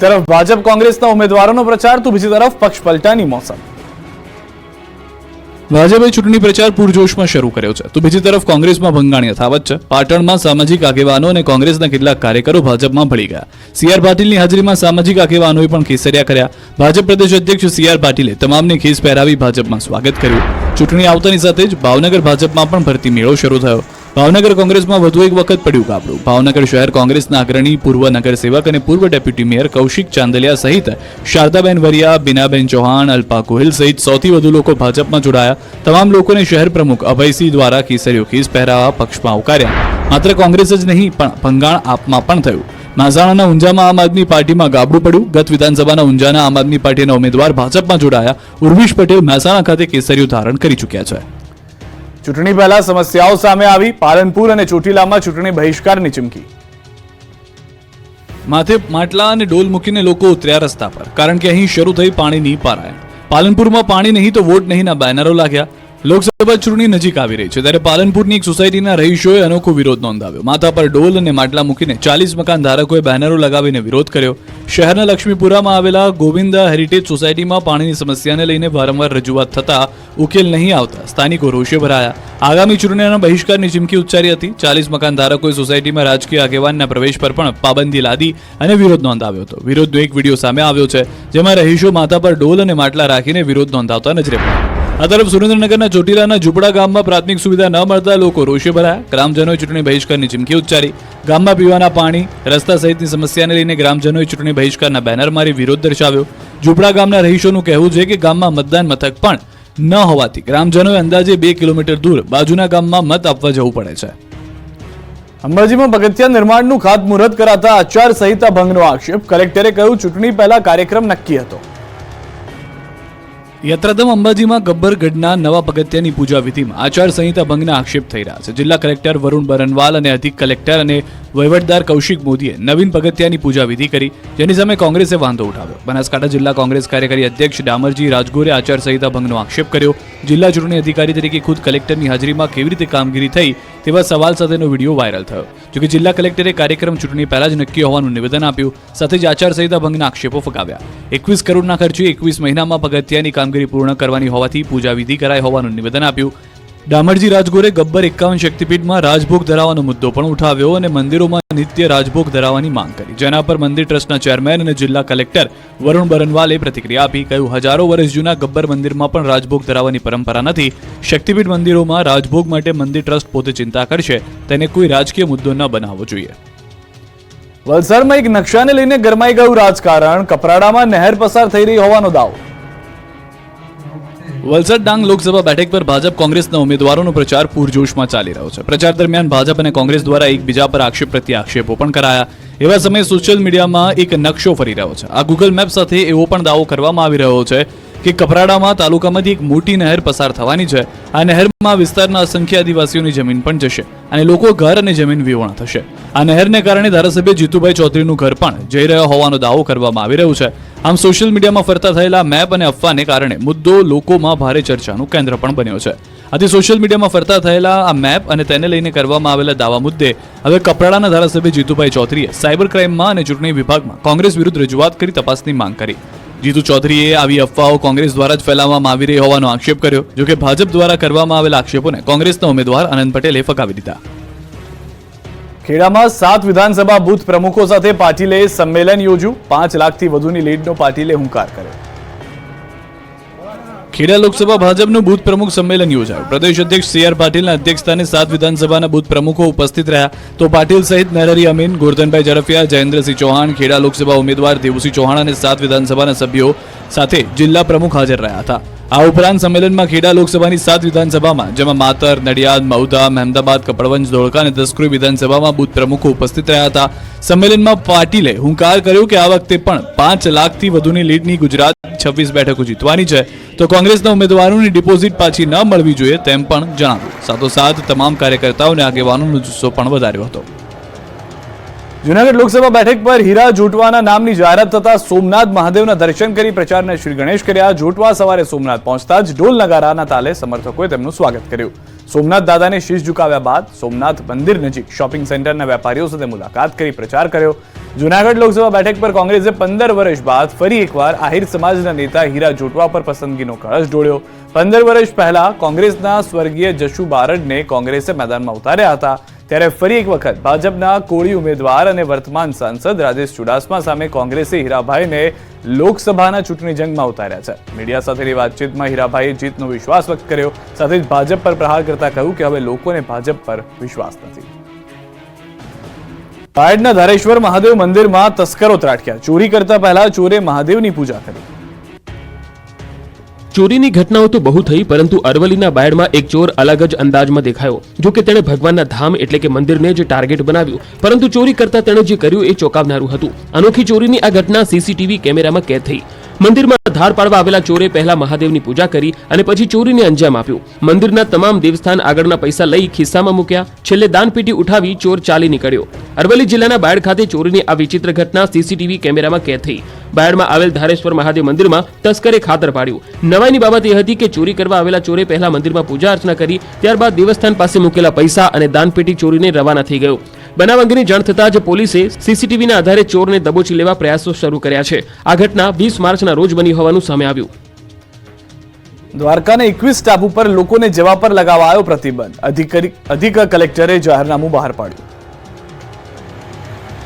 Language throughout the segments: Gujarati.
तरफ भाजप कांग्रेसના ઉમેદવારોનો પ્રચાર તો બીજી તરફ પક્ષ પલટાની મોસમ। ભાજપે ચૂંટણી પ્રચાર પૂરજોશમાં શરૂ કર્યો છે તો બીજી તરફ કોંગ્રેસમાં ભંગાણ યથાવત છે। પાટણમાં સામાજિક આગેવાનો અને કોંગ્રેસના કેટલાક કાર્યકરો ભાજપમાં ભળી ગયા। સીઆર પાટીલની હાજરીમાં સામાજિક આગેવાનોએ પણ કેસરિયા કર્યા। ભાજપ પ્રદેશ અધ્યક્ષ સીઆર પાટીલે તમામને ખેસ પહેરાવી ભાજપમાં સ્વાગત કર્યું। ચૂંટણી આવતાની સાથે જ ભાવનગર ભાજપમાં પણ ભરતી મેળો શરૂ થયો। ભાવનગર કોંગ્રેસમાં વધુ એક વખત પડ્યું ગાબડું। ભાવનગર શહેર કોંગ્રેસના અગ્રણી પૂર્વ નગરસેવક અને પૂર્વ ડેપ્યુટી મેયર કૌશિક ચાંદલિયા સહિત શારદાબેન વરિયા, બીનાબેન ચૌહાણ, અલ્પા ગોહિલ સહિત 100 થી વધુ લોકો ભાજપમાં જોડાયા। તમામ લોકોને શહેર પ્રમુખ અભયસિંહ દ્વારા કેસરીયો ખેસ પહેરાવવા પક્ષમાં આવકાર્યા। માત્ર કોંગ્રેસ જ નહીં પણ ભંગાણ આપમાં પણ થયું। મહેસાણાના ઊંઝામાં આમ આદમી પાર્ટીમાં ગાબડું પડ્યું। ગત વિધાનસભાના ઊંઝાના આમ આદમી પાર્ટીના ઉમેદવાર ભાજપમાં જોડાયા। ઉર્વિશ પટેલ મહેસાણા ખાતે કેસરીયું ધારણ કરી ચૂક્યા છે। ચૂંટણી પહેલા સમસ્યાઓ સામે આવી। પાલનપુર અને ચોટીલામાં ચૂંટણી બહિષ્કારની ચીમકી। માથે માટલા અને ડોલ મૂકીને લોકો ઉતર્યા રસ્તા પર, કારણ કે અહીં શરૂ થઈ પાણીની પારાયણ। પાલનપુરમાં પાણી નહીં તો વોટ નહીંના બેનરો લાગ્યા। લોકસભા ચૂંટણી નજીક આવી રહી છે ત્યારે પાલનપુરની એક સોસાયટીના રહીશોએ અનોખો વિરોધ નોંધાવ્યો। માથા પર ડોલ અને માટલા મૂકીને 40 મકાન ધારકોએ બેનરો લગાવીને વિરોધ કર્યો। શહેરના લક્ષ્મીપુરામાં આવેલા ગોવિંદા હેરિટેજ સોસાયટીમાં પાણીની સમસ્યાને લઈને વારંવાર રજૂઆત થતા ઉકેલ નહીં આવતા સ્થાનિકો રોષે ભરાયા। આગામી ચૂંટણીના બહિષ્કારની ચીમકી ઉચ્ચારી હતી। 40 મકાન ધારકોએ સોસાયટીમાં રાજકીય આગેવાનના પ્રવેશ પર પણ પાબંદી લાદી અને વિરોધ નોંધાવ્યો હતો। વિરોધનો એક વિડીયો સામે આવ્યો છે જેમાં રહીશો માથા પર ડોલ અને માટલા રાખીને વિરોધ નોંધાવતા નજરે પડ્યા। આ તરફ સુરેન્દ્રનગરના ચોટીલાના ઝૂંપડા ગામમાં પ્રાથમિક સુવિધા ન મળતા લોકો રોષે ભરાયા। ગ્રામજનોએ ચૂંટણી બહિષ્કારની ચીમકી ઉચ્ચારી। ગામમાં પીવાના પાણી, રસ્તા સહિતની સમસ્યાને લઈને ગ્રામજનોએ ચૂંટણી બહિષ્કારના બેનર મારી વિરોધ દર્શાવ્યો। ઝૂંપડા ગામના રહીશોનું કહેવું છે કે ગામમાં મતદાન મથક પણ ન હોવાથી ગ્રામજનોએ અંદાજે 2 કિલોમીટર દૂર બાજુના ગામમાં મત આપવા જવું પડે છે। અંબાજીમાં પગથિયા નિર્માણનું ખાતમુહૂર્ત કરાતા આચારસંહિતા ભંગનો આક્ષેપ। કલેક્ટરે કહ્યું ચૂંટણી પહેલા કાર્યક્રમ નક્કી હતો। યાત્રાધામ અંબાજીમાં ગબ્બરગઢના નવા પગથિયાની પૂજા વિધિમાં આચારસંહિતા ભંગના આક્ષેપ થઈ રહ્યા છે। જિલ્લા કલેક્ટર વરુણ બરનવાલ અને અધિક કલેક્ટર અને વહીવટદાર કૌશિક મોદીએ નવીન પગથિયાની પૂજા વિધિ કરી, જેની સામે કોંગ્રેસે વાંધો ઉઠાવ્યો। બનાસકાંઠા જિલ્લા કોંગ્રેસ કાર્યકારી અધ્યક્ષ ડામરજી રાજગોરે આચારસંહિતા ભંગનો આક્ષેપ કર્યો। જિલ્લા ચૂંટણી અધિકારી તરીકે ખુદ કલેક્ટરની હાજરીમાં કેવી રીતે કામગીરી થઈ તેવા સવાલ સાથેનો વિડીયો વાયરલ થયો। જોકે જિલ્લા કલેક્ટરે કાર્યક્રમ ચૂંટણી પહેલા જ નક્કી હોવાનું નિવેદન આપ્યું, સાથે જ આચારસંહિતા ભંગના આક્ષેપો ફગાવ્યા। 21 કરોડના ખર્ચે 21 મહિનામાં પગથિયાની કામગીરી પૂર્ણ કરવાની હોવાથી પૂજા વિધિ કરાઈ હોવાનું નિવેદન આપ્યું। ડામરજી રાજગોરે ગબ્બર 51 શક્તિપીઠમાં રાજભોગ ધરાવવાનો મુદ્દો પણ ઉઠાવ્યો અને મંદિરોમાં નિત્ય રાજભોગ ધરાવવાની માંગ કરી, જેના પર મંદિર ટ્રસ્ટના ચેરમેન અને જિલ્લા કલેક્ટર વરુણ બરનવાલે પ્રતિક્રિયા આપી। કહ્યું હજારો વર્ષ જૂના ગબ્બર મંદિરમાં પણ રાજભોગ ધરાવવાની પરંપરા નથી। શક્તિપીઠ મંદિરોમાં રાજભોગ માટે મંદિર ટ્રસ્ટ પોતે ચિંતા કરશે, તેને કોઈ રાજકીય મુદ્દો ન બનાવવો જોઈએ। વલસાડમાં એક નકશાને લઈને ગરમાઈ ગયું રાજકારણ। કપરાડામાં નહેર પસાર થઈ રહી હોવાનો દાવો। વલસાડ ડાંગ લોકસભા બેઠક પર ભાજપ કોંગ્રેસના ઉમેદવારોનો પ્રચાર પૂરજોશમાં ચાલી રહ્યો છે। પ્રચાર દરમિયાન ભાજપ અને કોંગ્રેસ દ્વારા એકબીજા પર આક્ષેપ પ્રત્યે આક્ષેપો પણ કરાયા। એવા સમયે સોશિયલ મીડિયામાં એક નકશો ફરી રહ્યો છે। આ ગૂગલ મેપ સાથે એવો પણ દાવો કરવામાં આવી રહ્યો છે કે કપરાડામાં તાલુકામાંથી એક મોટી નહેર પસાર થવાની છે। આ નહેરમાં વિસ્તારના અસંખ્ય આદિવાસીઓની જમીન પણ જશે અને લોકો ઘર અને જમીન વિહોણા થશે। આ નહેરને કારણે ધારાસભ્ય જીતુભાઈ ચૌધરીનું ઘર પણ જઈ રહ્યો હોવાનો દાવો કરવામાં આવી રહ્યો છે। આમ સોશિયલ મીડિયામાં ફરતા થયેલા મેપ અને અફવાને કારણે મુદ્દો લોકોમાં ભારે ચર્ચાનું કેન્દ્ર પણ બન્યો છે। આથી સોશિયલ મીડિયામાં ફરતા થયેલા આ મેપ અને તેને લઈને કરવામાં આવેલા દાવા મુદ્દે હવે કપરાડાના ધારાસભ્ય જીતુભાઈ ચૌધરીએ સાયબર ક્રાઇમમાં અને ચૂંટણી વિભાગમાં કોંગ્રેસ વિરુદ્ધ રજૂઆત કરી તપાસની માંગ કરી। જીતુ ચૌધરીએ આવી અફવાઓ કોંગ્રેસ દ્વારા જ ફેલાવવામાં આવી રહી હોવાનો આક્ષેપ કર્યો। જોકે ભાજપ દ્વારા કરવામાં આવેલા આક્ષેપોને કોંગ્રેસના ઉમેદવાર આનંદ પટેલે ફગાવી દીધા। ખેડામાં 7 વિધાનસભા બૂથ પ્રમુખો સાથે પાટીલે સંમેલન યોજ્યું। 5 લાખથી વધુની લીડનો પાટીલે હુંકાર કર્યો। ખેડા લોકસભા ભાજપનું બૂથ પ્રમુખ સંમેલન યોજાયું। પ્રદેશ અધ્યક્ષ સીઆર પાટીલના અધ્યક્ષસ્થાને 7 વિધાનસભાના બૂથ પ્રમુખો ઉપસ્થિત રહ્યા તો પાટીલ સહિત નરહરી અમીન, ગોરધનભાઈ ઝડફિયા, જયેન્દ્રસિંહ ચૌહાણ, ખેડા લોકસભા ઉમેદવાર દેવુસિંહ ચૌહાણ અને 7 વિધાનસભાના સભ્યો સાથે જિલ્લા પ્રમુખ હાજર રહ્યા હતા। આ ઉપરાંત સંમેલનમાં ખેડા લોકસભાની 7 વિધાનસભામાં, જેમાં માતર, નડિયાદ, મહુધા, મહેમદાબાદ, કપડવંજ, ધોળકા અને દસક્રોઈ વિધાનસભામાં બૂથ પ્રમુખો ઉપસ્થિત રહ્યા હતા। સંમેલનમાં પાટીલે હુંકાર કર્યો કે આ વખતે પણ 5 લાખથી વધુની લીડની ગુજરાત 26 બેઠકો જીતવાની છે તો કોંગ્રેસના ઉમેદવારોની ડિપોઝિટ પાછી ન મળવી જોઈએ તેમ પણ જણાવ્યું। સાથોસાથ તમામ કાર્યકર્તાઓને આગેવાનોનો જુસ્સો પણ વધાર્યો હતો। જૂનાગઢ લોકસભા બેઠક પર હીરા જોટવાના નામની જાહેરાત થતા સોમનાથ મહાદેવના દર્શન કરી પ્રચારને શ્રી ગણેશ કર્યા। જોટવા સવારે સોમનાથ પહોંચતા જ ઢોલ નગારાના તાલે સમર્થકોએ તેમનું સ્વાગત કર્યું। સોમનાથ દાદાને શીશ ઝુકાવ્યા બાદ સોમનાથ મંદિર નજીક શોપિંગ સેન્ટરના વેપારીઓ સાથે મુલાકાત કરી પ્રચાર કર્યો. જૂનાગઢ લોકસભા બેઠક પર કોંગ્રેસે 15 વર્ષ બાદ ફરી એકવાર આહિર સમાજના નેતા હીરા જોટવા પર પસંદગીનો કળશ ઢોળ્યો. 15 વર્ષ પહેલા કોંગ્રેસના સ્વર્ગીય જશુ બારડને કોંગ્રેસે મેદાનમાં ઉતાર્યા હતા, ત્યારે ફરી એક વખત ભાજપના કોળી ઉમેદવાર અને વર્તમાન સાંસદ રાજેશ ચુડાસમા સામે કોંગ્રેસે હીરાભાઈને લોકસભાના ચૂંટણી જંગમાં ઉતાર્યા છે. મીડિયા સાથેની વાતચીતમાં હીરાભાઈએ જીતનો વિશ્વાસ વ્યક્ત કર્યો. સાથે જ ભાજપ પર પ્રહાર કરતા કહ્યું કે હવે લોકોને ભાજપ પર વિશ્વાસ નથી. બાયડના ધારેશ્વર મહાદેવ મંદિરમાં તસ્કરો ત્રાટક્યા. ચોરી કરતા પહેલા ચોરે મહાદેવની પૂજા કરી. ચોરીની ઘટનાઓ તો બહુ થઈ, પરંતુ અરવલ્લીના બાયડમાં એક ચોર અલગ જ અંદાજમાં દેખાયો. જો કે તેણે ભગવાનના ધામ એટલે કે મંદિરને જ ટાર્ગેટ બનાવ્યું, પરંતુ ચોરી કરતા તેણે જે કર્યું એ ચોંકાવનારું હતું. અનોખી ચોરીની આ ઘટના સીસીટીવી કેમેરામાં કેદ થઈ. મંદિરમાં ધાર પાડવા આવેલા ચોરે પહેલા મહાદેવની પૂજા કરી અને પછી ચોરીને અંજામ આપ્યું. મંદિરના તમામ દેવસ્થાન આગળના પૈસા લઈ ખિસ્સામાં મૂક્યા. છેલ્લે દાનપેટી ઉઠાવી ચોર ચાલી નીકળ્યો. અરવલ્લી જિલ્લાના બાયડ ખાતે ચોરીની આ વિચિત્ર ઘટના સીસીટીવી કેમેરામાં કેદ થઈ. બાયડમાં આવેલ ધારેશ્વર મહાદેવ મંદિરમાં તસ્કરે ખાતર પાડ્યું. નવાઈની બાબત એ હતી કે ચોરી કરવા આવેલા ચોરે પહેલા મંદિરમાં પૂજા અર્ચના કરી, ત્યારબાદ દેવસ્થાન પાસે મૂકેલા પૈસા અને દાનપેટી ચોરીને રવાના થઈ ગયો. બનાવ અંગેની જાણ થતાં જ પોલીસે સીસીટીવીના આધારે ચોરને દબોચી લેવા પ્રયાસો શરૂ કર્યા છે. આ ઘટના 20 માર્ચના રોજ બની હોવાનું સામે આવ્યું. દ્વારકાના 21 ટાપુ પર લોકોને જવા પર લગાવાયો પ્રતિબંધ. અધિક કલેક્ટરે જાહેરનામું બહાર પાડ્યું.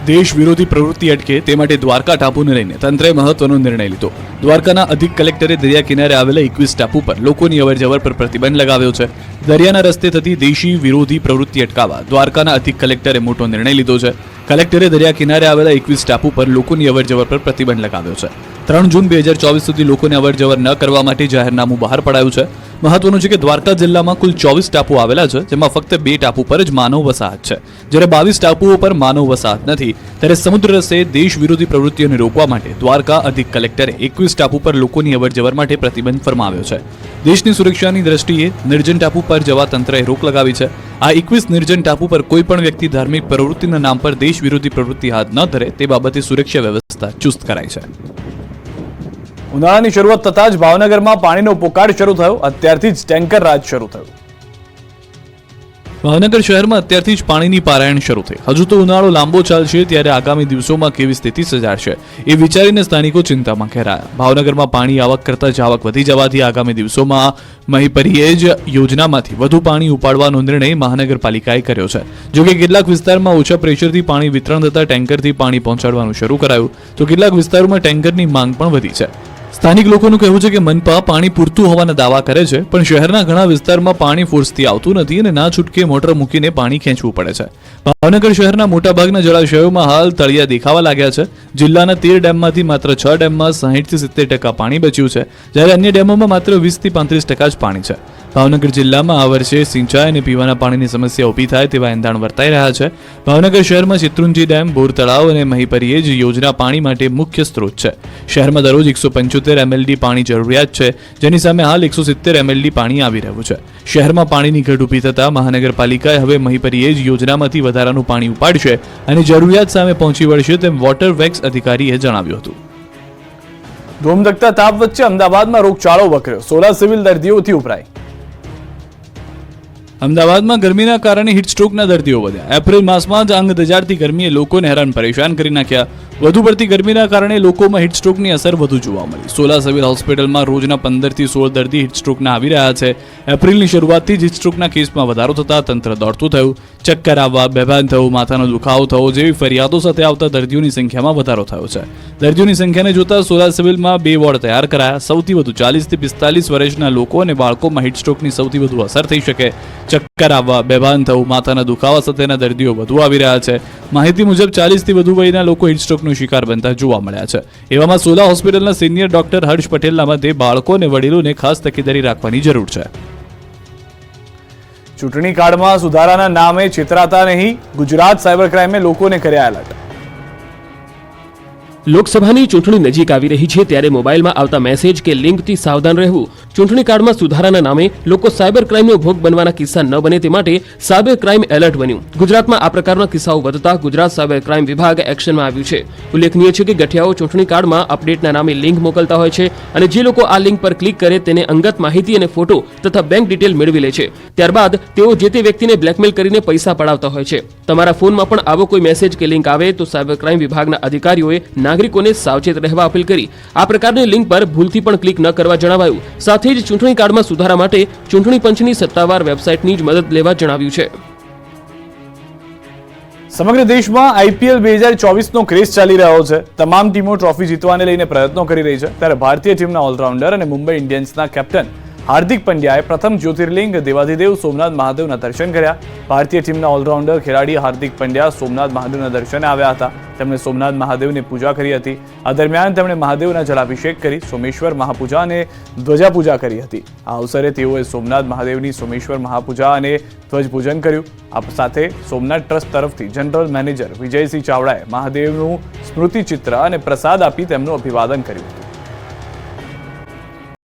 દેશ વિરોધી પ્રવૃત્તિ અટકે તે માટે દ્વારકા ટાપુને લઈને તંત્રએ મહત્વનો નિર્ણય લીધો. દ્વારકાના અધિક કલેક્ટરે દરિયા કિનારે આવેલા 21 ટાપુ પર લોકોની અવરજવર પર પ્રતિબંધ લગાવ્યો છે. દરિયાના રસ્તે થતી દેશી વિરોધી પ્રવૃત્તિ અટકાવવા દ્વારકાના અધિક કલેક્ટરે મોટો નિર્ણય લીધો છે. કલેક્ટરે દરિયા કિનારે આવેલા 21 ટાપુ પર લોકોની અવરજવર પર પ્રતિબંધ લગાવ્યો છે. 3 જૂન 2024 સુધી લોકોને અવરજવર ન કરવા માટે જાહેરનામું બહાર પડાયું છે. મહત્વનું છે કે દ્વારકા જિલ્લામાં કુલ 24 ટાપુ આવેલા છે, જેમાં ફક્ત 2 ટાપુ પર જ માનવ વસાહત છે. જ્યારે 22 ટાપુઓ પર માનવ વસાહત નથી, ત્યારે સમુદ્ર રસ્તે દેશ વિરોધી પ્રવૃત્તિઓને રોકવા માટે દ્વારકા અધિક કલેક્ટરે 21 ટાપુ પર લોકોની અવરજવર માટે પ્રતિબંધ ફરમાવ્યો છે. દેશની સુરક્ષાની દ્રષ્ટિએ નિર્જન ટાપુ પર જવા તંત્રએ રોક લગાવી છે. આ 21 નિર્જન ટાપુ પર કોઈ પણ વ્યક્તિ ધાર્મિક પ્રવૃત્તિના નામ પર દેશ વિરોધી પ્રવૃત્તિ હાથ ન ધરે તે બાબતે સુરક્ષા વ્યવસ્થા ચુસ્ત કરાઈ છે. ઉનાળાની શરૂઆત થતાં જ ભાવનગરમાં પાણીનો પોકાળ શરૂ થયો. અત્યારથી જ ટેન્કર રાજ શરૂ થયું. ભાવનગર શહેરમાં અત્યારથી જ પાણીની પારાયણ શરૂ થઈ. હજુ તો ઉનાળો લાંબો ચાલશે, ત્યારે આગામી દિવસોમાં કેવી સ્થિતિ સર્જાશે એ વિચારીને સ્થાનિકો ચિંતામાં ઘેરાયા. ભાવનગરમાં પાણી આવક કરતાં જ આવક વધી જવાથી આગામી દિવસોમાં મહીપરિયેજ યોજનામાંથી વધુ પાણી ઉપાડવાનો નિર્ણય મહાનગરપાલિકાએ કર્યો છે. જોકે કેટલાક વિસ્તારમાં ઓછા પ્રેશરથી પાણી વિતરણ થતાં ટેન્કરથી પાણી પહોંચાડવાનું શરૂ કરાયું, તો કેટલાક વિસ્તારોમાં ટેન્કરની માંગ પણ વધી છે. સ્થાનિક લોકોનું કહેવું છે કે મનપા પાણી પૂરતું હોવાના દાવા કરે છે, પણ શહેરના ઘણા વિસ્તારમાં પાણી ફોર્સથી આવતું નથી અને ના છૂટકે મોટર મૂકીને પાણી ખેંચવું પડે છે. ભાવનગર શહેરના મોટાભાગના જળાશયોમાં હાલ તળિયા દેખાવા લાગ્યા છે. જિલ્લાના 13 ડેમમાંથી માત્ર 6 ડેમમાં 60 થી 70% પાણી બચ્યું છે, જ્યારે અન્ય ડેમોમાં માત્ર 20 થી 35% જ પાણી છે. ભાવનગર જિલ્લામાં આ વર્ષે સિંચાઈ અને પીવાના પાણીની સમસ્યા ઊભી થાય તેવા એંધાણ વર્તાઈ રહ્યા છે. ભાવનગર શહેરમાં શેત્રુંજી ડેમ, બોર તળાવ અને મહીપરિયેજ યોજના પાણી માટે મુખ્ય સ્ત્રોત છે. શહેરમાં દરરોજ 175 MLD પાણી જરૂરિયાત છે, જેની સામે હાલ 170 MLD પાણી આવી રહ્યું છે. શહેરમાં પાણીની ઘટ ઊભી થતાં મહાનગરપાલિકાએ હવે મહીપરિયેજ યોજનામાંથી વધારાનું પાણી ઉપાડશે અને જરૂરિયાત સામે પહોંચી વળશે, તેમ વોટર વેક્સ અધિકારીએ જણાવ્યું હતું. ધોમધખતા તાપ વચ્ચે અમદાવાદમાં રોગચાળો વકર્યો. 16 સિવિલ દર્દીઓથી ઉભરાઈ. અમદાવાદમાં ગરમીના કારણે હીટસ્ટ્રોકના દર્દીઓ વધ્યા. એપ્રિલ માસમાં જ આંગ દજાડતી ગરમીએ લોકોને હેરાન પરેશાન કરી નાખ્યા. વધુ પડતી ગરમીના કારણે લોકોમાં હીટસ્ટ્રોકની અસર વધુ જોવા મળી. સોલા સિવિલ હોસ્પિટલમાં રોજના 15 થી 16 દર્દી હીટસ્ટ્રોકના આવી રહ્યા છે. એપ્રિલની શરૂઆતથી જ હીટસ્ટ્રોકના કેસમાં વધારો થતાં તંત્ર દોડતું થયું. ચક્કર આવવા, બેભાન થવું, માથાનો દુખાવો થવો જેવી ફરિયાદો સાથે આવતા દર્દીઓની સંખ્યામાં વધારો થયો છે. દર્દીઓની સંખ્યાને જોતા સોલા સિવિલમાં 2 વોર્ડ તૈયાર કરાયા. સૌથી વધુ 40 થી 45 વર્ષના લોકો અને બાળકોમાં હીટસ્ટ્રોકની સૌથી વધુ અસર થઈ શકે. ચક્કર આવવા, બેભાન થવું, માથાના દુખાવા સાથેના દર્દીઓ વધુ આવી રહ્યા છે. માહિતી મુજબ 40 થી વધુ વયના લોકો હીટસ્ટ્રોકનો શિકાર બનતા જોવા મળ્યા છે. એવામાં સોલા હોસ્પિટલના સિનિયર ડોક્ટર હર્ષ પટેલના મતે બાળકો અને વડીલોને ખાસ તકેદારી રાખવાની જરૂર છે. ચૂંટણી કાર્ડમાં સુધારાના નામે છેતરાતા નહીં. ગુજરાત સાયબર ક્રાઇમે લોકોને કર્યા એલર્ટ. લોકસભાની ચૂંટણી નજીક આવી રહી છે ત્યારે મોબાઈલમાં આવતા મેસેજ કે લિંકથી સાવધાન રહેવું. ચૂંટણી કાર્ડમાં સુધારાના નામે લોકો સાયબર ક્રાઇમનો ભોગ બનવાના કિસ્સા ન બને તે માટે સાયબર ક્રાઇમ એલર્ટ બન્યું. ગુજરાતમાં આ પ્રકારના કિસ્સાઓ વધતા ગુજરાત સાયબર ક્રાઇમ વિભાગ એક્શનમાં આવ્યું છે. ઉલ્લેખનીય છે કે ગઠિયાઓ ચૂંટણી કાર્ડમાં અપડેટના નામે લિંક મોકલતા હોય છે અને જે લોકો આ લિંક પર ક્લિક કરે તેને અંગત માહિતી અને ફોટો તથા બેંક ડિટેલ મેળવી લે છે. ત્યારબાદ તેઓ જે તે વ્યક્તિને બ્લેકમેલ કરીને પૈસા પડાવતા હોય છે. તમારા ફોનમાં પણ આવો કોઈ મેસેજ કે લિંક આવે તો સાયબર ક્રાઇમ વિભાગના અધિકારીઓએ નાગરિકોને સાવચેત રહેવા અપીલ કરી આ પ્રકારની લિંક પર ભૂલથી પણ ક્લિક ન કરવા જણાવાયું. સાથે જ ચૂંટણી કાર્ડમાં સુધારા માટે ચૂંટણી પંચની સત્તાવાર વેબસાઇટની જ મદદ લેવા જણાવ્યું છે. સમગ્ર દેશમાં આઈપીએલ 2024નો ક્રેઝ ચાલી રહ્યો છે. તમામ ટીમો ટ્રોફી જીતવાને લઈને પ્રયત્નો કરી રહી છે. ત્યારે ભારતીય ટીમના ઓલરાઉન્ડર અને મુંબઈ ઇન્ડિયન્સના કેપ્ટન હાર્દિક પંડ્યાએ પ્રથમ જ્યોતિર્લિંગ દેવાધિદેવ સોમનાથ મહાદેવના દર્શન કર્યા. ભારતીય ટીમના ઓલરાઉન્ડર ખેલાડી હાર્દિક પંડ્યા સોમનાથ મહાદેવના દર્શને આવ્યા હતા. તેમણે સોમનાથ મહાદેવની પૂજા કરી હતી. આ દરમિયાન તેમણે મહાદેવના જલાભિષેક કરી સોમેશ્વર મહાપૂજા અને ધ્વજા પૂજા કરી હતી. આ અવસરે તેઓએ સોમનાથ મહાદેવની સોમેશ્વર મહાપૂજા અને ધ્વજ પૂજન કર્યું. આ સાથે સોમનાથ ટ્રસ્ટ તરફથી જનરલ મેનેજર વિજયસિંહ ચાવડાએ મહાદેવનું સ્મૃતિ ચિત્ર અને પ્રસાદ આપી તેમનું અભિવાદન કર્યું હતું.